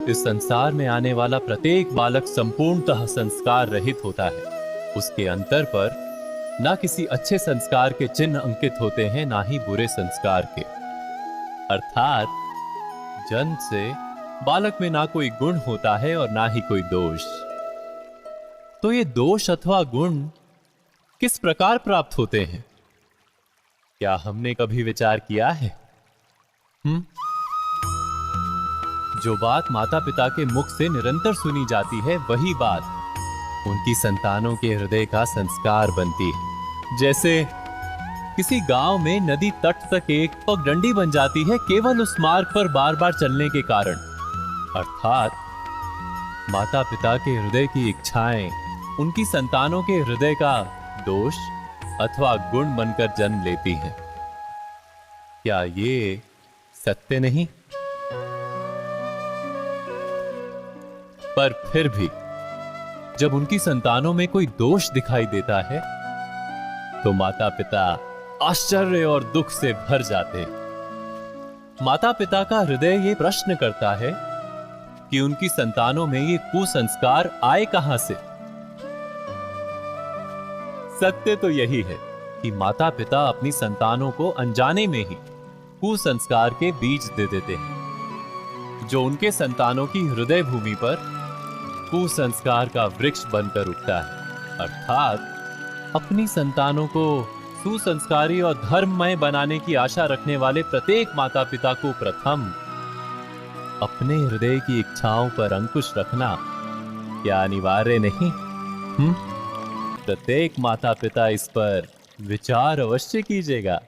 इस संसार में आने वाला प्रत्येक बालक संपूर्णतः संस्कार रहित होता है। उसके अंतर पर ना किसी अच्छे संस्कार के चिन्ह अंकित होते हैं, ना ही बुरे संस्कार के। अर्थात जन्म से बालक में ना कोई गुण होता है और ना ही कोई दोष। तो ये दोष अथवा गुण किस प्रकार प्राप्त होते हैं, क्या हमने कभी विचार किया है? जो बात माता पिता के मुख से निरंतर सुनी जाती है, वही बात उनकी संतानों के हृदय का संस्कार बनती है। जैसे किसी गांव में नदी तट तक एक पगडंडी बन जाती है केवल उस मार्ग पर बार बार चलने के कारण। अर्थात माता पिता के हृदय की इच्छाएं उनकी संतानों के हृदय का दोष अथवा गुण बनकर जन्म लेती हैं। क्या ये सत्य नहीं? पर फिर भी जब उनकी संतानों में कोई दोष दिखाई देता है तो माता पिता आश्चर्य और दुख से भर जाते हैं। माता पिता का हृदय ये प्रश्न करता है कि उनकी संतानों में ये कुसंस्कार आए कहां से। सत्य तो यही है कि माता पिता अपनी संतानों को अनजाने में ही कुसंस्कार के बीज दे देते हैं, जो उनके संतानों की हृदय भूमि पर कुसंस्कार का वृक्ष बनकर उठता है। अर्थात अपनी संतानों को सुसंस्कारी और धर्ममय बनाने की आशा रखने वाले प्रत्येक माता पिता को प्रथम अपने हृदय की इच्छाओं पर अंकुश रखना क्या अनिवार्य नहीं? प्रत्येक माता पिता इस पर विचार अवश्य कीजिएगा।